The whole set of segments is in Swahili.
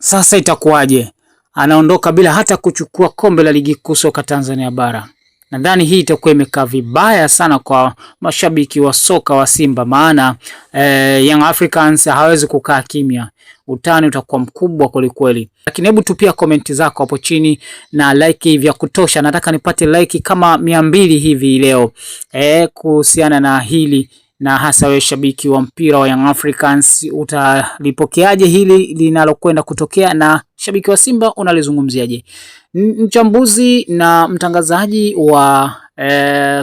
Sasa itakuwaje? Anaondoka bila hata kuchukua kombe la ligi kuu soka Tanzania bara. Nadhani hii itakuwa imekaa vibaya sana kwa mashabiki wa soka wa Simba, maana Young Africans hawezi kukaa kimya. Utani utakuwa mkubwa kweli. Lakini hebu tupia komenti zako hapo chini na like vya kutosha. Nataka nipate like kama 200 hivi leo kuhusiana na hili, na hasa wewe shabiki wa mpira wa Young Africans utalipokeaje hili linalokwenda kutokea, na shabiki wa Simba unalizungumziaje? Mchambuzi na mtangazaji wa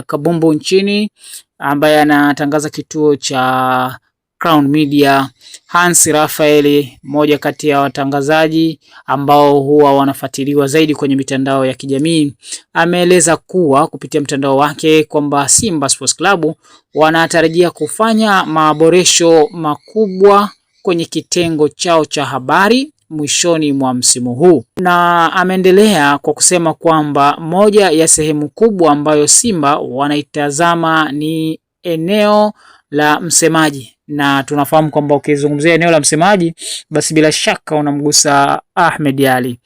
kabumbu nchini ambaye anatangaza kituo cha Crown Media, Hans Raphael, moja kati ya watangazaji ambao huwa wanafuatiliwa zaidi kwenye mitandao ya kijamii, ameeleza kuwa kupitia mtandao wake kwamba Simba Sports Club wanatarajia kufanya maboresho makubwa kwenye kitengo chao cha habari mwishoni mwa msimu huu, na ameendelea kwa kusema kwamba moja ya sehemu kubwa ambayo Simba wanaitazama ni eneo la msemaji, na tunafahamu kwamba ukizungumzia eneo la msemaji basi bila shaka unamgusa Ahmed Ally.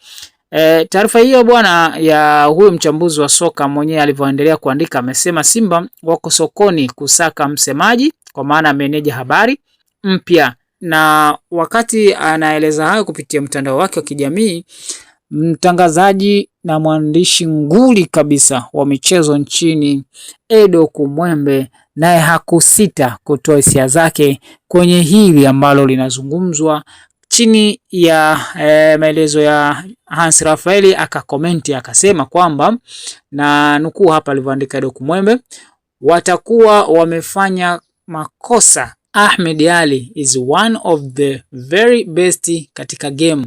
Taarifa hiyo bwana ya huyu mchambuzi wa soka mwenyewe alivyoendelea kuandika, amesema Simba wako sokoni kusaka msemaji, kwa maana meneja habari mpya. Na wakati anaeleza hayo kupitia mtandao wake wa kijamii, mtangazaji na mwandishi nguli kabisa wa michezo nchini Edo Kumwembe naye hakusita kutoa hisia zake kwenye hili ambalo linazungumzwa. Chini ya maelezo ya Hans Raphael akakomenti akasema kwamba, na nukuu hapa alivyoandika Edo Kumwembe, watakuwa wamefanya makosa. Ahmed Ally is one of the very best katika game.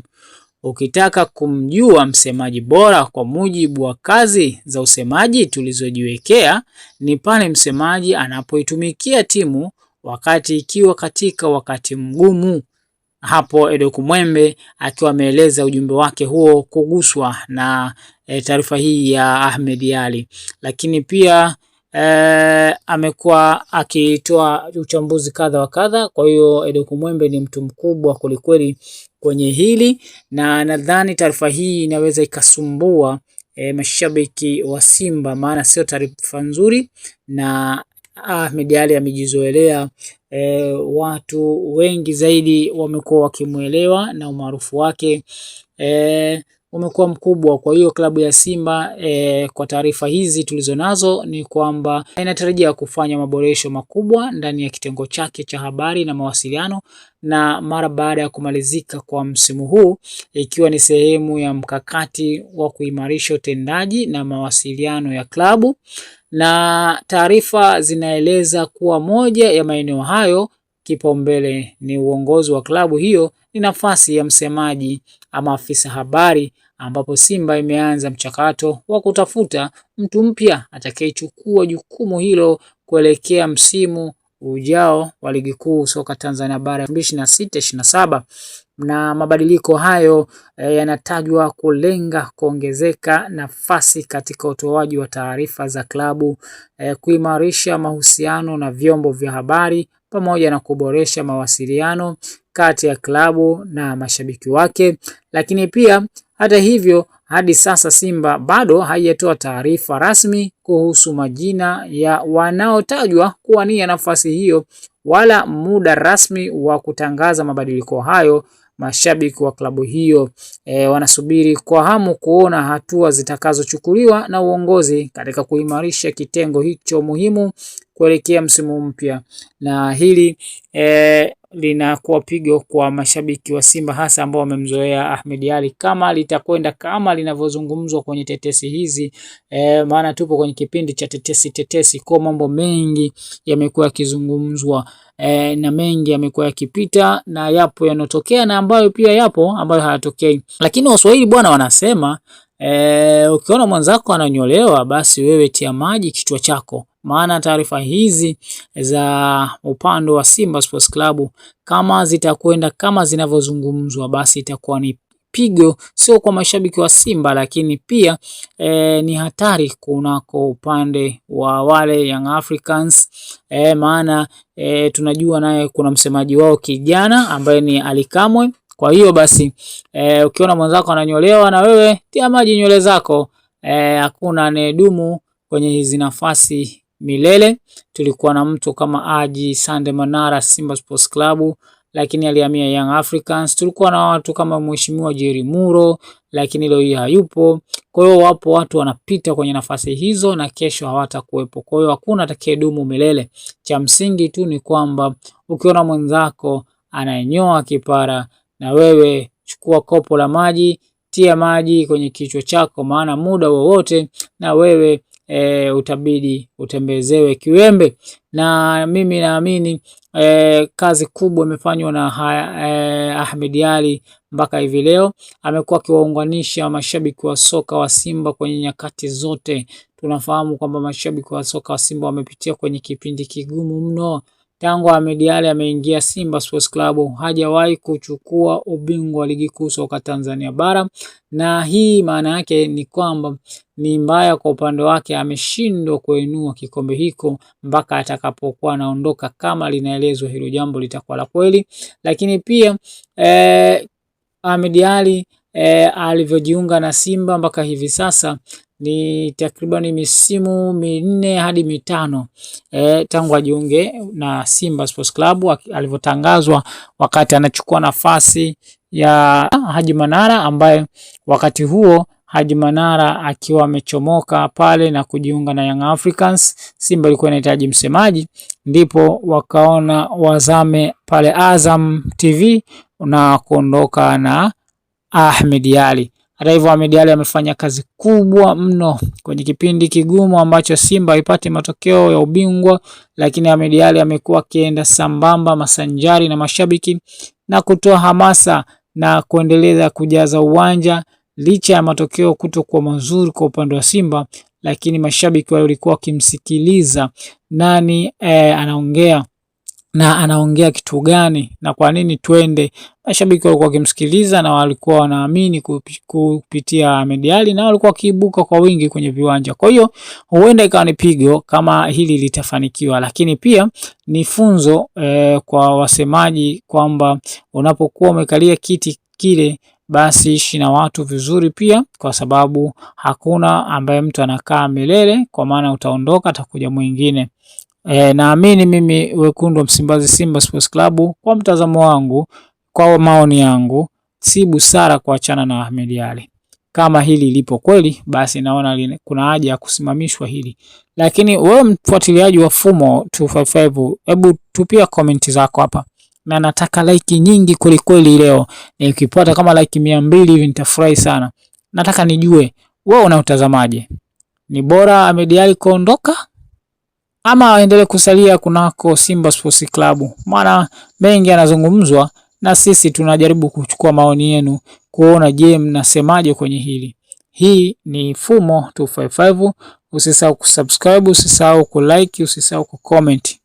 Ukitaka kumjua msemaji bora kwa mujibu wa kazi za usemaji tulizojiwekea, ni pale msemaji anapoitumikia timu wakati ikiwa katika wakati mgumu. Hapo Edo Kumwembe akiwa ameeleza ujumbe wake huo kuguswa na taarifa hii ya Ahmed Ally. Lakini pia amekuwa akitoa uchambuzi kadha wa kadha. Kwa hiyo Edo Kumwembe ni mtu mkubwa kweli kwenye hili, na nadhani taarifa hii inaweza ikasumbua mashabiki wa Simba, maana sio taarifa nzuri, na Ahmed Ally amejizoelea watu wengi zaidi wamekuwa wakimuelewa na umaarufu wake umekuwa mkubwa. Kwa hiyo klabu ya Simba kwa taarifa hizi tulizonazo ni kwamba inatarajia kufanya maboresho makubwa ndani ya kitengo chake cha habari na mawasiliano, na mara baada ya kumalizika kwa msimu huu, ikiwa ni sehemu ya mkakati wa kuimarisha utendaji na mawasiliano ya klabu. Na taarifa zinaeleza kuwa moja ya maeneo hayo kipaumbele ni uongozi wa klabu hiyo ni nafasi ya msemaji ama afisa habari, ambapo Simba imeanza mchakato wa kutafuta mtu mpya atakayechukua jukumu hilo kuelekea msimu ujao wa ligi kuu soka Tanzania bara 2026-27. Na mabadiliko hayo yanatajwa kulenga kuongezeka nafasi katika utoaji wa taarifa za klabu, kuimarisha mahusiano na vyombo vya habari, pamoja na kuboresha mawasiliano kati ya klabu na mashabiki wake. Lakini pia hata hivyo, hadi sasa Simba bado haijatoa taarifa rasmi kuhusu majina ya wanaotajwa kuwania nafasi hiyo wala muda rasmi wa kutangaza mabadiliko hayo. Mashabiki wa klabu hiyo wanasubiri kwa hamu kuona hatua zitakazochukuliwa na uongozi katika kuimarisha kitengo hicho muhimu kuelekea msimu mpya. Na hili linakuwa pigo kwa mashabiki wa Simba, hasa ambao wamemzoea Ahmed Ally, kama litakwenda kama linavyozungumzwa kwenye tetesi hizi. Maana tupo kwenye kipindi cha tetesi, kwa mambo mengi yamekuwa yakizungumzwa na mengi yamekuwa yakipita, na yapo yanotokea na ambayo pia yapo ambayo hayatokei. Lakini Waswahili bwana wanasema ukiona mwanzako ananyolewa basi wewe tia maji kichwa chako. Maana taarifa hizi za upande wa Simba Sports Club kama zitakwenda kama zinavyozungumzwa, basi itakuwa ni pigo sio kwa mashabiki wa Simba, lakini pia ni hatari kunako upande wa wale Young Africans. Maana tunajua naye kuna msemaji wao kijana ambaye ni Ally Kamwe. Kwa hiyo basi ukiona mwenzako ananyolewa na wewe tia maji nywele zako. Hakuna anayedumu kwenye hizi nafasi milele. Tulikuwa na mtu kama Haji Sande Manara Simba Sports Club, lakini alihamia Young Africans. Tulikuwa na watu kama Mheshimiwa Jerry Muro, lakini leo hii hayupo. Kwa hiyo wapo watu wanapita kwenye nafasi hizo na kesho hawatakuwepo. Kwa hiyo hakuna atakayedumu milele. Cha msingi tu ni kwamba ukiona mwenzako anayenyoa kipara, na wewe chukua kopo la maji, tia maji kwenye kichwa chako, maana muda wowote na wewe utabidi utembezewe kiwembe. Na mimi naamini kazi kubwa imefanywa na Ahmed Ally mpaka hivi leo. Amekuwa akiwaunganisha mashabiki wa soka wa Simba kwenye nyakati zote. Tunafahamu kwamba mashabiki wa soka wa Simba wamepitia kwenye kipindi kigumu mno. Tangu Ahmed Ally ameingia Simba Sports Club hajawahi kuchukua ubingwa wa ligi kuu soka Tanzania bara, na hii maana yake ni kwamba ni mbaya kwa upande wake, ameshindwa kuinua kikombe hiko mpaka atakapokuwa anaondoka. Kama linaelezwa hilo jambo litakuwa la kweli, lakini pia Ahmed Ally alivyojiunga na Simba mpaka hivi sasa ni takriban misimu 4 hadi 5 tangu ajiunge na Simba Sports Club, alivyotangazwa wakati anachukua nafasi ya Haji Manara, ambaye wakati huo Haji Manara akiwa amechomoka pale na kujiunga na Young Africans. Simba ilikuwa inahitaji msemaji, ndipo wakaona wazame pale Azam TV na kuondoka na Ahmed Ally. Hata hivyo Ahmed Ally amefanya kazi kubwa mno kwenye kipindi kigumu ambacho Simba haipati matokeo ya ubingwa, lakini Ahmed Ally amekuwa akienda sambamba masanjari na mashabiki na kutoa hamasa na kuendeleza kujaza uwanja licha ya matokeo kutokuwa mazuri kwa upande wa Simba, lakini mashabiki walikuwa wakimsikiliza nani anaongea na anaongea kitu gani na kwa nini twende. Mashabiki walikuwa wakimsikiliza na walikuwa wanaamini kupitia Ahmed Ally, na walikuwa kiibuka kwa wingi kwenye viwanja. Kwa hiyo huenda ikawa ni pigo kama hili litafanikiwa, lakini pia ni funzo kwa wasemaji kwamba unapokuwa umekalia kiti kile, basi ishi na watu vizuri pia, kwa sababu hakuna ambaye mtu anakaa milele, kwa maana utaondoka atakuja mwingine. Naamini mimi wekundu wa Msimbazi Simba Sports Club, kwa mtazamo wangu, kwa maoni yangu, si busara kuachana na Ahmed Ally. Kama hili lipo kweli, basi naona kuna haja ya kusimamishwa hili. Lakini wewe mfuatiliaji wa Fumo 255, hebu tupia comment zako hapa, na nataka like nyingi kweli leo. Nikipata kama like 200 hivi nitafurahi sana. Nataka nijue wewe unautazamaje, ni bora Ahmed Ally kuondoka ama aendelee kusalia kunako Simba Sports Club? Maana mengi yanazungumzwa na sisi tunajaribu kuchukua maoni yenu kuona je, mnasemaje kwenye hili. Hii ni Fumo 255. Usisahau kusubscribe, usisahau kulike, usisahau kucomment.